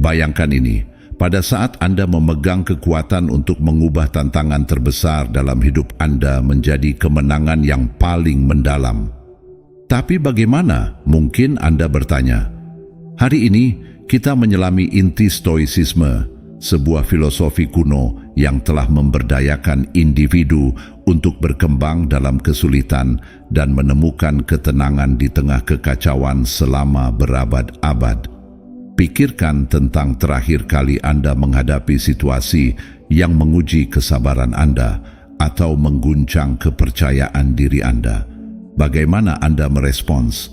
Bayangkan ini, pada saat Anda memegang kekuatan untuk mengubah tantangan terbesar dalam hidup Anda menjadi kemenangan yang paling mendalam. Tapi bagaimana? Mungkin Anda bertanya. Hari ini kita menyelami inti stoicisme, sebuah filosofi kuno yang telah memberdayakan individu untuk berkembang dalam kesulitan dan menemukan ketenangan di tengah kekacauan selama berabad-abad. Pikirkan tentang terakhir kali Anda menghadapi situasi yang menguji kesabaran Anda atau mengguncang kepercayaan diri Anda. Bagaimana Anda merespons?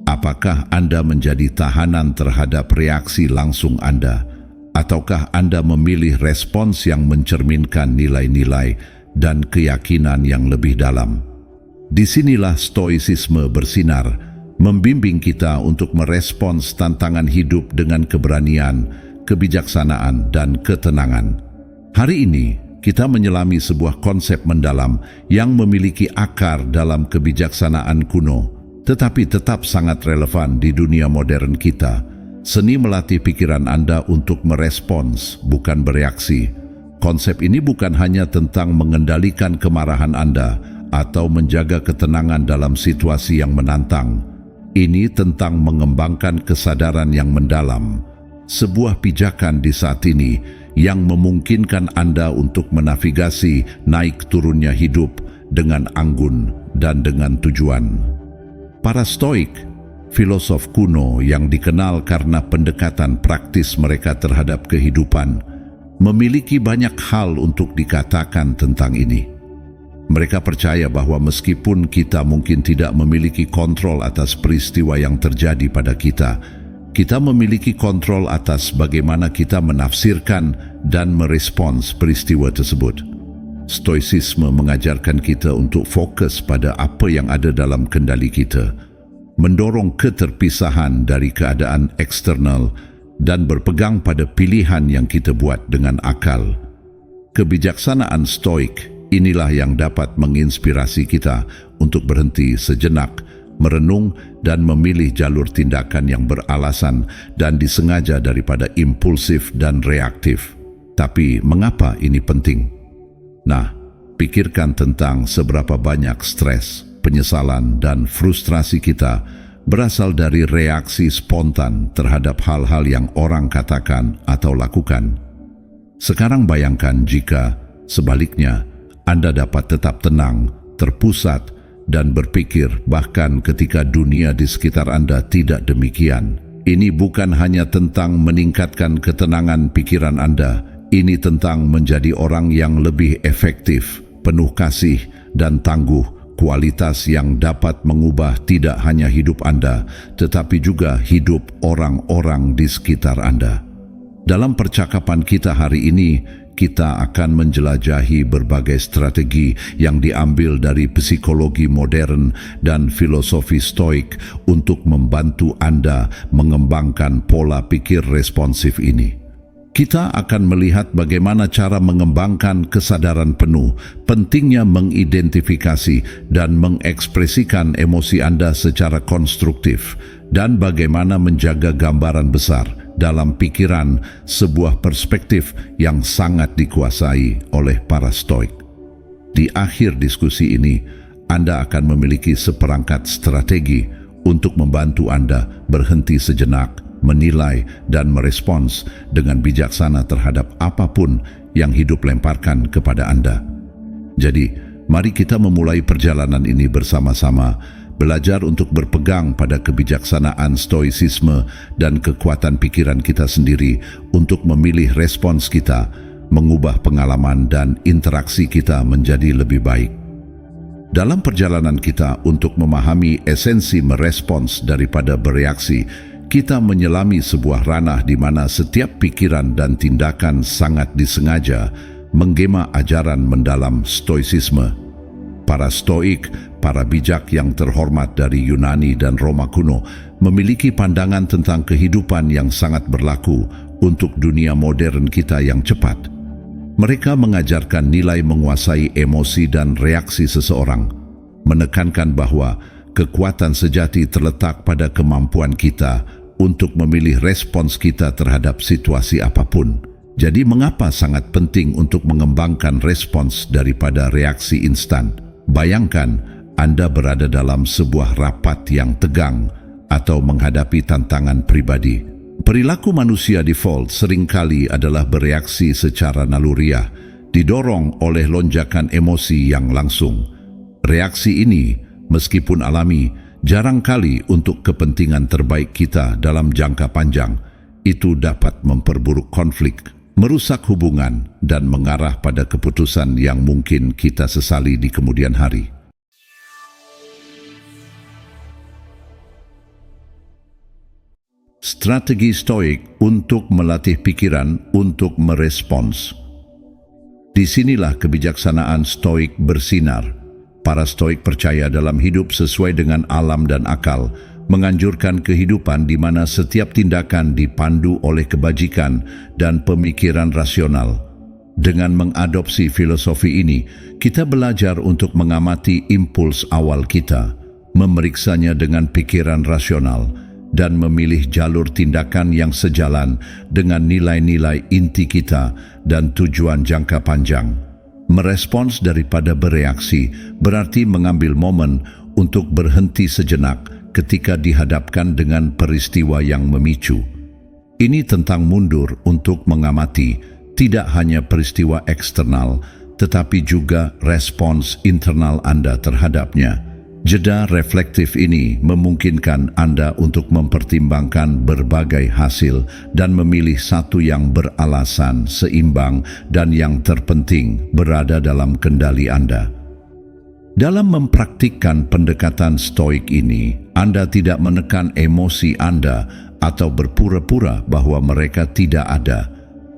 Apakah Anda menjadi tahanan terhadap reaksi langsung Anda? Ataukah Anda memilih respons yang mencerminkan nilai-nilai dan keyakinan yang lebih dalam? Disinilah stoicisme bersinar, membimbing kita untuk merespons tantangan hidup dengan keberanian, kebijaksanaan, dan ketenangan. Hari ini, kita menyelami sebuah konsep mendalam yang memiliki akar dalam kebijaksanaan kuno, tetapi tetap sangat relevan di dunia modern kita. Seni melatih pikiran Anda untuk merespons, bukan bereaksi. Konsep ini bukan hanya tentang mengendalikan kemarahan Anda atau menjaga ketenangan dalam situasi yang menantang. Ini tentang mengembangkan kesadaran yang mendalam, sebuah pijakan di saat ini yang memungkinkan Anda untuk menavigasi naik turunnya hidup dengan anggun dan dengan tujuan. Para Stoik, filosof kuno yang dikenal karena pendekatan praktis mereka terhadap kehidupan, memiliki banyak hal untuk dikatakan tentang ini. Mereka percaya bahwa meskipun kita mungkin tidak memiliki kontrol atas peristiwa yang terjadi pada kita, kita memiliki kontrol atas bagaimana kita menafsirkan dan merespons peristiwa tersebut. Stoicisme mengajarkan kita untuk fokus pada apa yang ada dalam kendali kita, mendorong keterpisahan dari keadaan eksternal dan berpegang pada pilihan yang kita buat dengan akal. Kebijaksanaan Stoik inilah yang dapat menginspirasi kita untuk berhenti sejenak, merenung dan memilih jalur tindakan yang beralasan dan disengaja daripada impulsif dan reaktif. Tapi mengapa ini penting? Nah, pikirkan tentang seberapa banyak stres, penyesalan dan frustrasi kita berasal dari reaksi spontan terhadap hal-hal yang orang katakan atau lakukan. Sekarang bayangkan jika sebaliknya, Anda dapat tetap tenang, terpusat, dan berpikir bahkan ketika dunia di sekitar Anda tidak demikian. Ini bukan hanya tentang meningkatkan ketenangan pikiran Anda, ini tentang menjadi orang yang lebih efektif, penuh kasih, dan tangguh, kualitas yang dapat mengubah tidak hanya hidup Anda, tetapi juga hidup orang-orang di sekitar Anda. Dalam percakapan kita hari ini, kita akan menjelajahi berbagai strategi yang diambil dari psikologi modern dan filosofi Stoik untuk membantu Anda mengembangkan pola pikir responsif ini. Kita akan melihat bagaimana cara mengembangkan kesadaran penuh, pentingnya mengidentifikasi dan mengekspresikan emosi Anda secara konstruktif, dan bagaimana menjaga gambaran besar dalam pikiran, sebuah perspektif yang sangat dikuasai oleh para Stoik. Di akhir diskusi ini, Anda akan memiliki seperangkat strategi untuk membantu Anda berhenti sejenak, menilai dan merespons dengan bijaksana terhadap apapun yang hidup lemparkan kepada Anda. Jadi, mari kita memulai perjalanan ini bersama-sama, belajar untuk berpegang pada kebijaksanaan stoisisme dan kekuatan pikiran kita sendiri untuk memilih respons kita, mengubah pengalaman dan interaksi kita menjadi lebih baik. Dalam perjalanan kita untuk memahami esensi merespons daripada bereaksi, kita menyelami sebuah ranah di mana setiap pikiran dan tindakan sangat disengaja menggema ajaran mendalam stoisisme. Para Stoik, para bijak yang terhormat dari Yunani dan Roma kuno, memiliki pandangan tentang kehidupan yang sangat berlaku untuk dunia modern kita yang cepat. Mereka mengajarkan nilai menguasai emosi dan reaksi seseorang, menekankan bahwa kekuatan sejati terletak pada kemampuan kita untuk memilih respons kita terhadap situasi apapun. Jadi mengapa sangat penting untuk mengembangkan respons daripada reaksi instan? Bayangkan Anda berada dalam sebuah rapat yang tegang atau menghadapi tantangan pribadi. Perilaku manusia default seringkali adalah bereaksi secara naluriah, didorong oleh lonjakan emosi yang langsung. Reaksi ini, meskipun alami, jarang kali untuk kepentingan terbaik kita dalam jangka panjang. Itu dapat memperburuk konflik, merusak hubungan, dan mengarah pada keputusan yang mungkin kita sesali di kemudian hari. Strategi stoik untuk melatih pikiran untuk merespons. Disinilah kebijaksanaan stoik bersinar. Para stoik percaya dalam hidup sesuai dengan alam dan akal, menganjurkan kehidupan di mana setiap tindakan dipandu oleh kebajikan dan pemikiran rasional. Dengan mengadopsi filosofi ini, kita belajar untuk mengamati impuls awal kita, memeriksanya dengan pikiran rasional, dan memilih jalur tindakan yang sejalan dengan nilai-nilai inti kita dan tujuan jangka panjang. Merespons daripada bereaksi berarti mengambil momen untuk berhenti sejenak ketika dihadapkan dengan peristiwa yang memicu. Ini tentang mundur untuk mengamati tidak hanya peristiwa eksternal, tetapi juga respons internal Anda terhadapnya. Jeda reflektif ini memungkinkan Anda untuk mempertimbangkan berbagai hasil dan memilih satu yang beralasan, seimbang, dan yang terpenting berada dalam kendali Anda. Dalam mempraktikkan pendekatan stoik ini, Anda tidak menekan emosi Anda atau berpura-pura bahwa mereka tidak ada.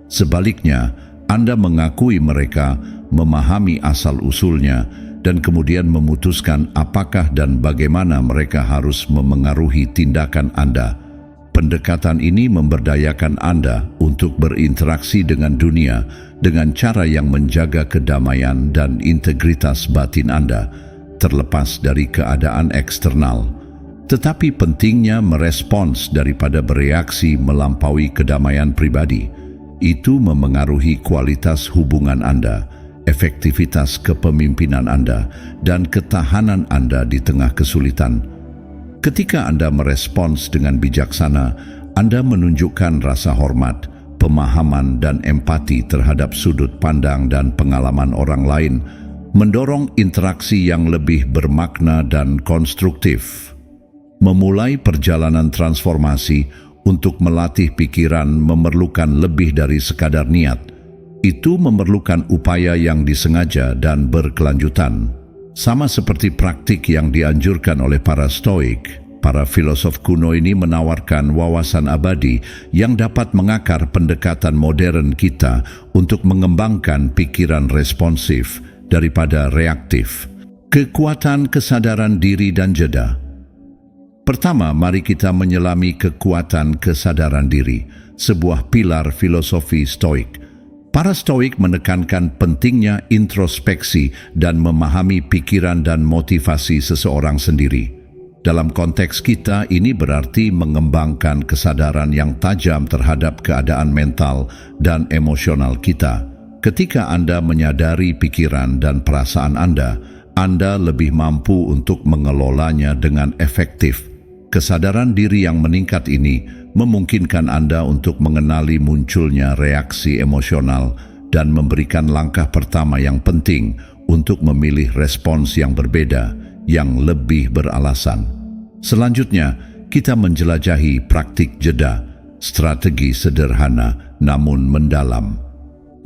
Sebaliknya, Anda mengakui mereka, memahami asal-usulnya, dan kemudian memutuskan apakah dan bagaimana mereka harus memengaruhi tindakan Anda. Pendekatan ini memberdayakan Anda untuk berinteraksi dengan dunia dengan cara yang menjaga kedamaian dan integritas batin Anda, terlepas dari keadaan eksternal. Tetapi pentingnya merespons daripada bereaksi melampaui kedamaian pribadi. Itu memengaruhi kualitas hubungan Anda, efektivitas kepemimpinan Anda, dan ketahanan Anda di tengah kesulitan. Ketika Anda merespons dengan bijaksana, Anda menunjukkan rasa hormat, pemahaman, dan empati terhadap sudut pandang dan pengalaman orang lain, mendorong interaksi yang lebih bermakna dan konstruktif. Memulai perjalanan transformasi untuk melatih pikiran memerlukan lebih dari sekadar niat. Itu memerlukan upaya yang disengaja dan berkelanjutan. Sama seperti praktik yang dianjurkan oleh para stoik, para filosof kuno ini menawarkan wawasan abadi yang dapat mengakar pendekatan modern kita untuk mengembangkan pikiran responsif daripada reaktif. Kekuatan kesadaran diri dan jeda. Pertama, mari kita menyelami kekuatan kesadaran diri, sebuah pilar filosofi stoik. Para stoik menekankan pentingnya introspeksi dan memahami pikiran dan motivasi seseorang sendiri. Dalam konteks kita, ini berarti mengembangkan kesadaran yang tajam terhadap keadaan mental dan emosional kita. Ketika Anda menyadari pikiran dan perasaan Anda lebih mampu untuk mengelolanya dengan efektif. Kesadaran diri yang meningkat ini memungkinkan Anda untuk mengenali munculnya reaksi emosional dan memberikan langkah pertama yang penting untuk memilih respons yang berbeda, yang lebih beralasan. Selanjutnya, kita menjelajahi praktik jeda, strategi sederhana namun mendalam.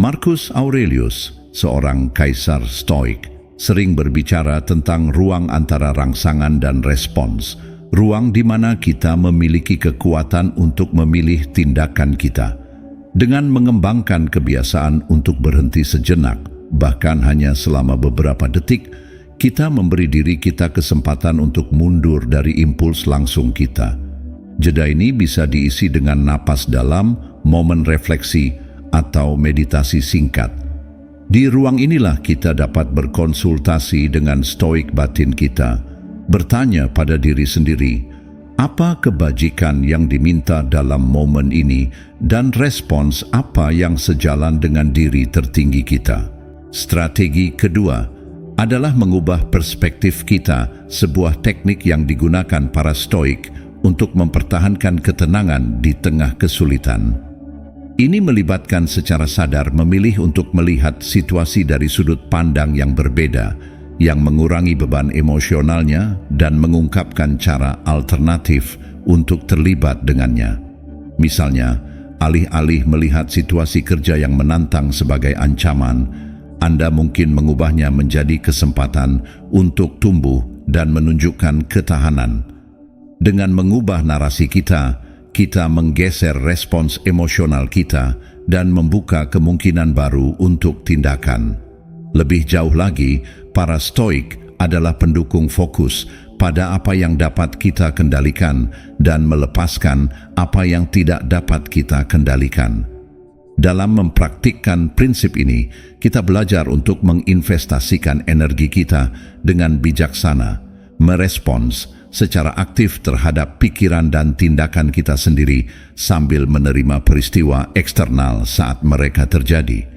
Marcus Aurelius, seorang kaisar stoik, sering berbicara tentang ruang antara rangsangan dan respons, ruang di mana kita memiliki kekuatan untuk memilih tindakan kita. Dengan mengembangkan kebiasaan untuk berhenti sejenak, bahkan hanya selama beberapa detik, kita memberi diri kita kesempatan untuk mundur dari impuls langsung kita. Jeda ini bisa diisi dengan napas dalam, momen refleksi, atau meditasi singkat. Di ruang inilah kita dapat berkonsultasi dengan stoik batin kita, bertanya pada diri sendiri, Apa kebajikan yang diminta dalam momen ini dan respons apa yang sejalan dengan diri tertinggi kita. Strategi kedua adalah mengubah perspektif kita, sebuah teknik yang digunakan para Stoik untuk mempertahankan ketenangan di tengah kesulitan. Ini melibatkan secara sadar memilih untuk melihat situasi dari sudut pandang yang berbeda, yang mengurangi beban emosionalnya dan mengungkapkan cara alternatif untuk terlibat dengannya. Misalnya, alih-alih melihat situasi kerja yang menantang sebagai ancaman, Anda mungkin mengubahnya menjadi kesempatan untuk tumbuh dan menunjukkan ketahanan. Dengan mengubah narasi kita menggeser respons emosional kita dan membuka kemungkinan baru untuk tindakan. Lebih jauh lagi, para Stoik adalah pendukung fokus pada apa yang dapat kita kendalikan dan melepaskan apa yang tidak dapat kita kendalikan. Dalam mempraktikkan prinsip ini, kita belajar untuk menginvestasikan energi kita dengan bijaksana, merespons secara aktif terhadap pikiran dan tindakan kita sendiri sambil menerima peristiwa eksternal saat mereka terjadi.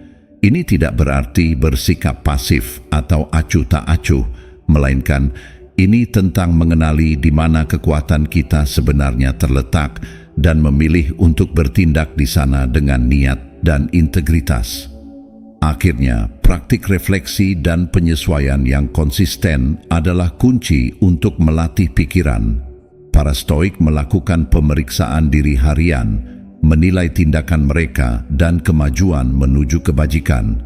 Ini tidak berarti bersikap pasif atau acuh tak acuh, melainkan ini tentang mengenali di mana kekuatan kita sebenarnya terletak dan memilih untuk bertindak di sana dengan niat dan integritas. Akhirnya, praktik refleksi dan penyesuaian yang konsisten adalah kunci untuk melatih pikiran. Para Stoik melakukan pemeriksaan diri harian, menilai tindakan mereka dan kemajuan menuju kebajikan.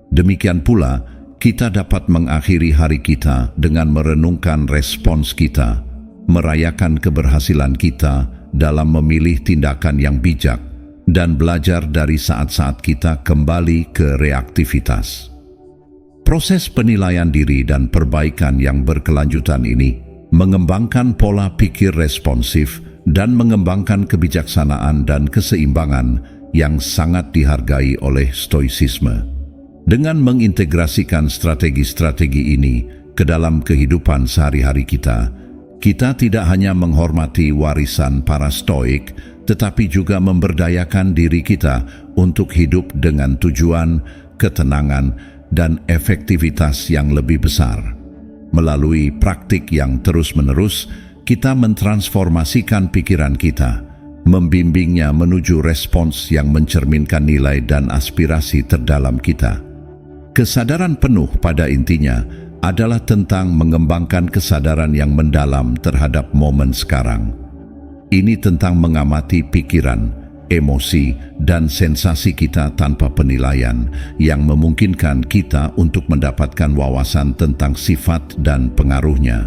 Demikian pula, kita dapat mengakhiri hari kita dengan merenungkan respons kita, merayakan keberhasilan kita dalam memilih tindakan yang bijak, dan belajar dari saat-saat kita kembali ke reaktivitas. Proses penilaian diri dan perbaikan yang berkelanjutan ini mengembangkan pola pikir responsif dan mengembangkan kebijaksanaan dan keseimbangan yang sangat dihargai oleh Stoicisme. Dengan mengintegrasikan strategi-strategi ini ke dalam kehidupan sehari-hari kita tidak hanya menghormati warisan para Stoik, tetapi juga memberdayakan diri kita untuk hidup dengan tujuan, ketenangan, dan efektivitas yang lebih besar. Melalui praktik yang terus-menerus, kita mentransformasikan pikiran kita, membimbingnya menuju respons yang mencerminkan nilai dan aspirasi terdalam kita. Kesadaran penuh pada intinya adalah tentang mengembangkan kesadaran yang mendalam terhadap momen sekarang. Ini tentang mengamati pikiran, emosi, dan sensasi kita tanpa penilaian yang memungkinkan kita untuk mendapatkan wawasan tentang sifat dan pengaruhnya.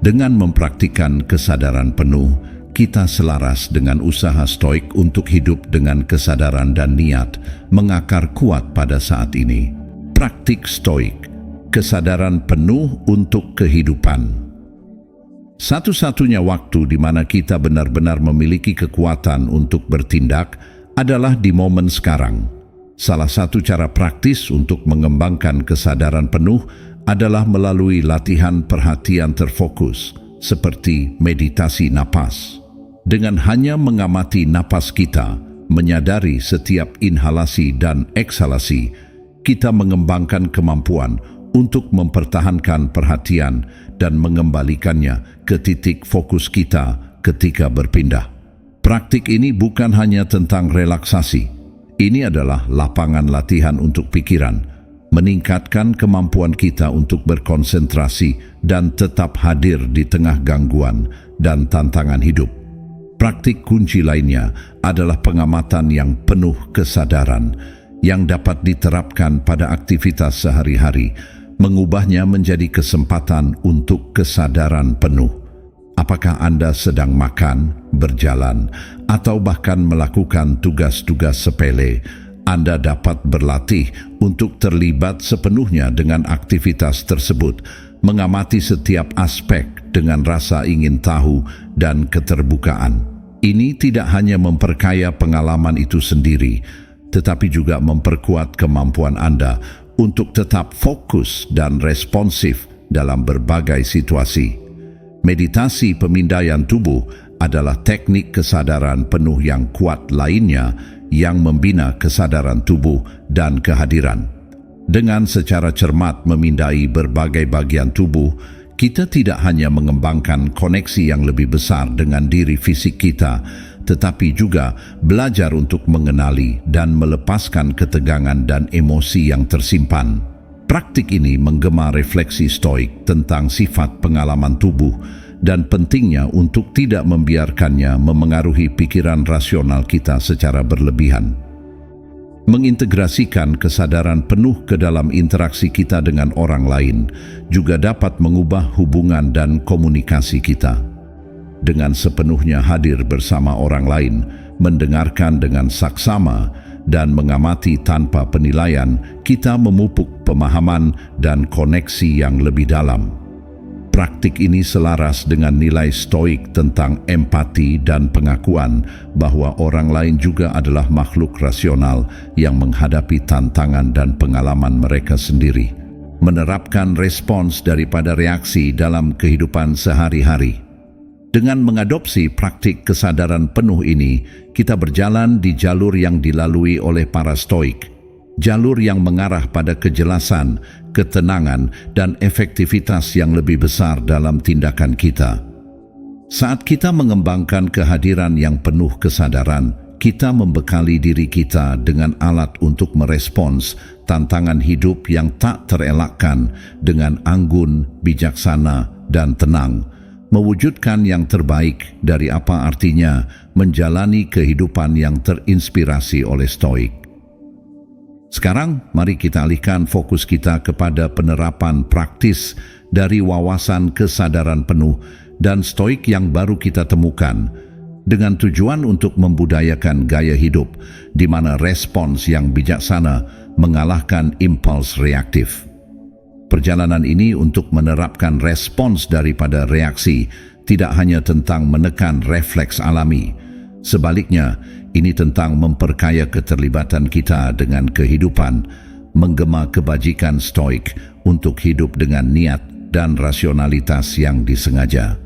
Dengan mempraktikkan kesadaran penuh, kita selaras dengan usaha Stoik untuk hidup dengan kesadaran dan niat mengakar kuat pada saat ini. Praktik Stoik, kesadaran penuh untuk kehidupan. Satu-satunya waktu di mana kita benar-benar memiliki kekuatan untuk bertindak adalah di momen sekarang. Salah satu cara praktis untuk mengembangkan kesadaran penuh adalah melalui latihan perhatian terfokus, seperti meditasi napas. Dengan hanya mengamati napas kita, menyadari setiap inhalasi dan eksalasi, kita mengembangkan kemampuan untuk mempertahankan perhatian dan mengembalikannya ke titik fokus kita ketika berpindah. Praktik ini bukan hanya tentang relaksasi. Ini adalah lapangan latihan untuk pikiran, meningkatkan kemampuan kita untuk berkonsentrasi dan tetap hadir di tengah gangguan dan tantangan hidup. Praktik kunci lainnya adalah pengamatan yang penuh kesadaran yang dapat diterapkan pada aktivitas sehari-hari, mengubahnya menjadi kesempatan untuk kesadaran penuh. Apakah Anda sedang makan, berjalan, atau bahkan melakukan tugas-tugas sepele, Anda dapat berlatih untuk terlibat sepenuhnya dengan aktivitas tersebut, mengamati setiap aspek dengan rasa ingin tahu dan keterbukaan. Ini tidak hanya memperkaya pengalaman itu sendiri, tetapi juga memperkuat kemampuan Anda untuk tetap fokus dan responsif dalam berbagai situasi. Meditasi pemindaian tubuh adalah teknik kesadaran penuh yang kuat lainnya yang membina kesadaran tubuh dan kehadiran. Dengan secara cermat memindai berbagai bagian tubuh, kita tidak hanya mengembangkan koneksi yang lebih besar dengan diri fisik kita, tetapi juga belajar untuk mengenali dan melepaskan ketegangan dan emosi yang tersimpan. Praktik ini menggema refleksi stoik tentang sifat pengalaman tubuh dan pentingnya untuk tidak membiarkannya memengaruhi pikiran rasional kita secara berlebihan. Mengintegrasikan kesadaran penuh ke dalam interaksi kita dengan orang lain juga dapat mengubah hubungan dan komunikasi kita. Dengan sepenuhnya hadir bersama orang lain, mendengarkan dengan saksama, dan mengamati tanpa penilaian, kita memupuk pemahaman dan koneksi yang lebih dalam. Praktik ini selaras dengan nilai stoik tentang empati dan pengakuan bahwa orang lain juga adalah makhluk rasional yang menghadapi tantangan dan pengalaman mereka sendiri. Menerapkan respons daripada reaksi dalam kehidupan sehari-hari. Dengan mengadopsi praktik kesadaran penuh ini, kita berjalan di jalur yang dilalui oleh para stoik, jalur yang mengarah pada kejelasan, ketenangan, dan efektivitas yang lebih besar dalam tindakan kita. Saat kita mengembangkan kehadiran yang penuh kesadaran, kita membekali diri kita dengan alat untuk merespons tantangan hidup yang tak terelakkan dengan anggun, bijaksana, dan tenang, mewujudkan yang terbaik dari apa artinya menjalani kehidupan yang terinspirasi oleh stoik. Sekarang, mari kita alihkan fokus kita kepada penerapan praktis dari wawasan kesadaran penuh dan stoik yang baru kita temukan, dengan tujuan untuk membudayakan gaya hidup di mana respons yang bijaksana mengalahkan impuls reaktif. Perjalanan ini untuk menerapkan respons daripada reaksi tidak hanya tentang menekan refleks alami. Sebaliknya, ini tentang memperkaya keterlibatan kita dengan kehidupan, menggema kebajikan stoik untuk hidup dengan niat dan rasionalitas yang disengaja.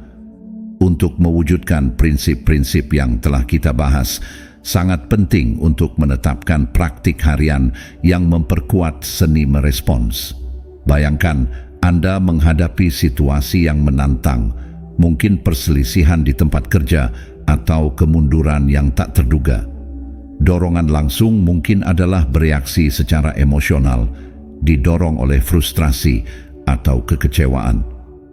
Untuk mewujudkan prinsip-prinsip yang telah kita bahas, sangat penting untuk menetapkan praktik harian yang memperkuat seni merespons. Bayangkan Anda menghadapi situasi yang menantang, mungkin perselisihan di tempat kerja atau kemunduran yang tak terduga. Dorongan langsung mungkin adalah bereaksi secara emosional, didorong oleh frustrasi atau kekecewaan.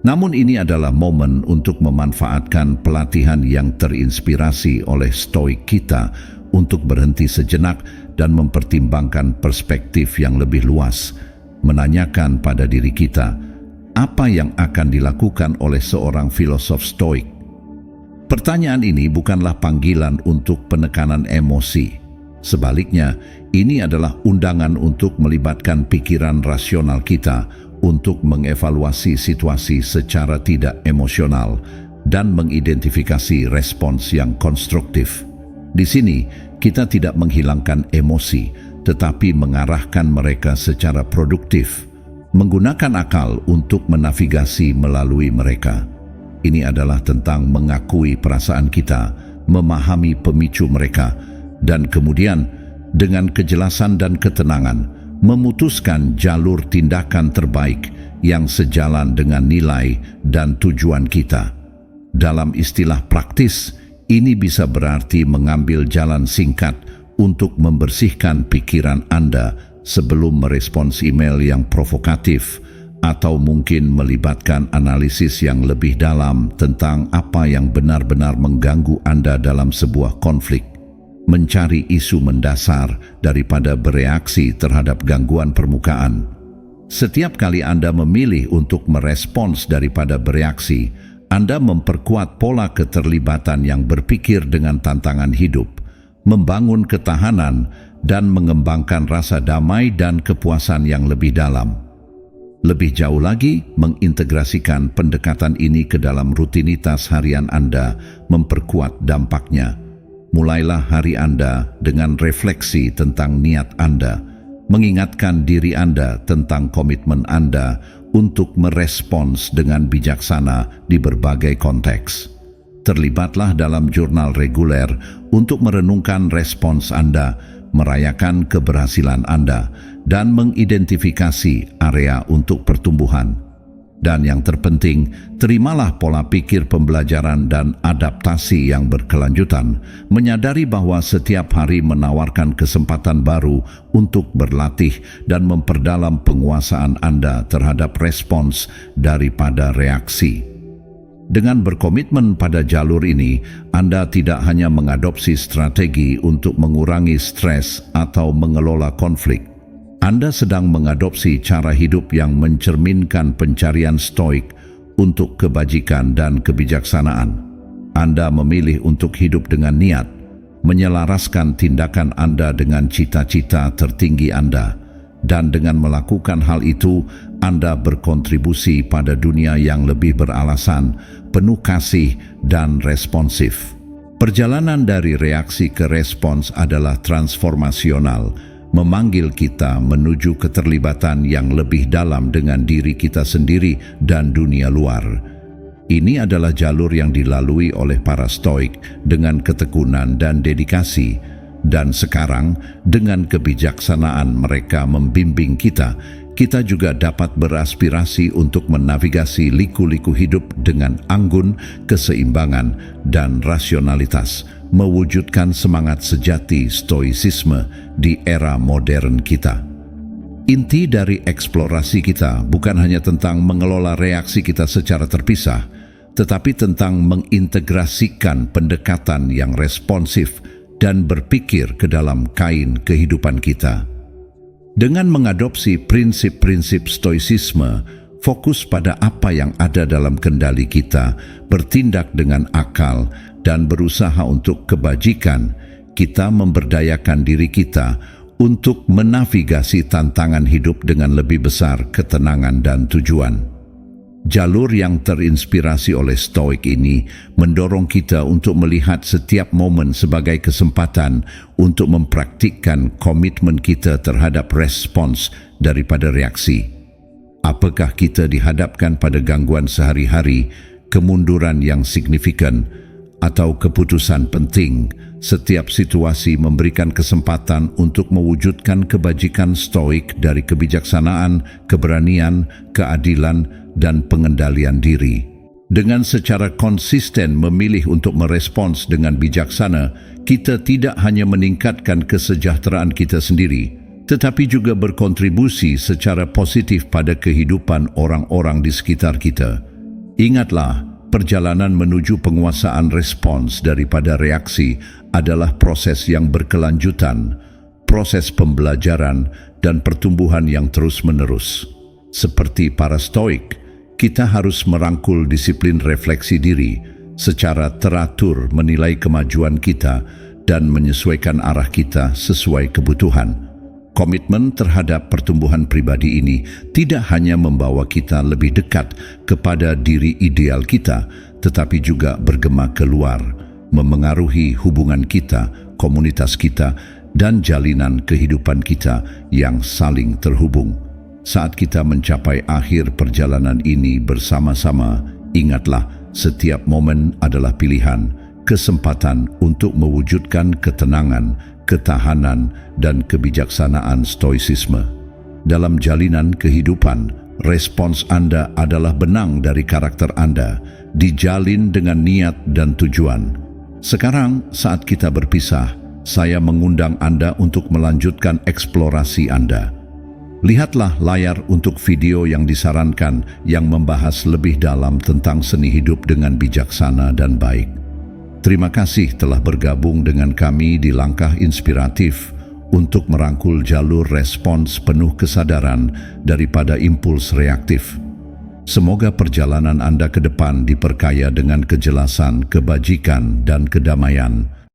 Namun ini adalah momen untuk memanfaatkan pelatihan yang terinspirasi oleh stoik kita untuk berhenti sejenak dan mempertimbangkan perspektif yang lebih luas. Menanyakan pada diri kita, apa yang akan dilakukan oleh seorang filosof stoik? Pertanyaan ini bukanlah panggilan untuk penekanan emosi. Sebaliknya, ini adalah undangan untuk melibatkan pikiran rasional kita untuk mengevaluasi situasi secara tidak emosional dan mengidentifikasi respons yang konstruktif. Di sini, kita tidak menghilangkan emosi, tetapi mengarahkan mereka secara produktif, menggunakan akal untuk menavigasi melalui mereka. Ini adalah tentang mengakui perasaan kita, memahami pemicu mereka, dan kemudian dengan kejelasan dan ketenangan, memutuskan jalur tindakan terbaik yang sejalan dengan nilai dan tujuan kita. Dalam istilah praktis, ini bisa berarti mengambil jalan singkat untuk membersihkan pikiran Anda sebelum merespons email yang provokatif, atau mungkin melibatkan analisis yang lebih dalam tentang apa yang benar-benar mengganggu Anda dalam sebuah konflik. Mencari isu mendasar daripada bereaksi terhadap gangguan permukaan. Setiap kali Anda memilih untuk merespons daripada bereaksi, Anda memperkuat pola keterlibatan yang berpikir dengan tantangan hidup, membangun ketahanan, dan mengembangkan rasa damai dan kepuasan yang lebih dalam. Lebih jauh lagi, mengintegrasikan pendekatan ini ke dalam rutinitas harian Anda memperkuat dampaknya. Mulailah hari Anda dengan refleksi tentang niat Anda, mengingatkan diri Anda tentang komitmen Anda untuk merespons dengan bijaksana di berbagai konteks. terlibatlah dalam jurnal reguler untuk merenungkan respons Anda, merayakan keberhasilan Anda, dan mengidentifikasi area untuk pertumbuhan. Dan yang terpenting, terimalah pola pikir pembelajaran dan adaptasi yang berkelanjutan, menyadari bahwa setiap hari menawarkan kesempatan baru untuk berlatih dan memperdalam penguasaan Anda terhadap respons daripada reaksi. Dengan berkomitmen pada jalur ini, Anda tidak hanya mengadopsi strategi untuk mengurangi stres atau mengelola konflik. Anda sedang mengadopsi cara hidup yang mencerminkan pencarian stoik untuk kebajikan dan kebijaksanaan. Anda memilih untuk hidup dengan niat, menyelaraskan tindakan Anda dengan cita-cita tertinggi Anda, dan dengan melakukan hal itu, Anda berkontribusi pada dunia yang lebih beralasan, penuh kasih, dan responsif. Perjalanan dari reaksi ke respons adalah transformasional, memanggil kita menuju keterlibatan yang lebih dalam dengan diri kita sendiri dan dunia luar. Ini adalah jalur yang dilalui oleh para Stoik dengan ketekunan dan dedikasi, dan sekarang dengan kebijaksanaan mereka membimbing kita juga dapat beraspirasi untuk menavigasi liku-liku hidup dengan anggun, keseimbangan, dan rasionalitas, mewujudkan semangat sejati stoisisme di era modern kita. Inti dari eksplorasi kita bukan hanya tentang mengelola reaksi kita secara terpisah, tetapi tentang mengintegrasikan pendekatan yang responsif dan berpikir ke dalam kain kehidupan kita. Dengan mengadopsi prinsip-prinsip stoisisme, fokus pada apa yang ada dalam kendali kita, bertindak dengan akal, dan berusaha untuk kebajikan, kita memberdayakan diri kita untuk menavigasi tantangan hidup dengan lebih besar ketenangan dan tujuan. Jalur yang terinspirasi oleh Stoik ini mendorong kita untuk melihat setiap momen sebagai kesempatan untuk mempraktikkan komitmen kita terhadap respons daripada reaksi. Apakah kita dihadapkan pada gangguan sehari-hari, kemunduran yang signifikan, atau keputusan penting, setiap situasi memberikan kesempatan untuk mewujudkan kebajikan Stoik dari kebijaksanaan, keberanian, keadilan, dan pengendalian diri. Dengan secara konsisten memilih untuk merespons dengan bijaksana, kita tidak hanya meningkatkan kesejahteraan kita sendiri, tetapi juga berkontribusi secara positif pada kehidupan orang-orang di sekitar kita. Ingatlah, perjalanan menuju penguasaan respons daripada reaksi adalah proses yang berkelanjutan, proses pembelajaran dan pertumbuhan yang terus-menerus. Seperti para Stoik, kita harus merangkul disiplin refleksi diri, secara teratur menilai kemajuan kita dan menyesuaikan arah kita sesuai kebutuhan. Komitmen terhadap pertumbuhan pribadi ini tidak hanya membawa kita lebih dekat kepada diri ideal kita, tetapi juga bergema keluar, memengaruhi hubungan kita, komunitas kita, dan jalinan kehidupan kita yang saling terhubung. Saat kita mencapai akhir perjalanan ini bersama-sama, ingatlah, setiap momen adalah pilihan, kesempatan untuk mewujudkan ketenangan, ketahanan, dan kebijaksanaan stoisisme. Dalam jalinan kehidupan, respons Anda adalah benang dari karakter Anda, dijalin dengan niat dan tujuan. Sekarang, saat kita berpisah, saya mengundang Anda untuk melanjutkan eksplorasi Anda. Lihatlah layar untuk video yang disarankan yang membahas lebih dalam tentang seni hidup dengan bijaksana dan baik. Terima kasih telah bergabung dengan kami di langkah inspiratif untuk merangkul jalur respons penuh kesadaran daripada impuls reaktif. Semoga perjalanan Anda ke depan diperkaya dengan kejelasan, kebajikan, dan kedamaian.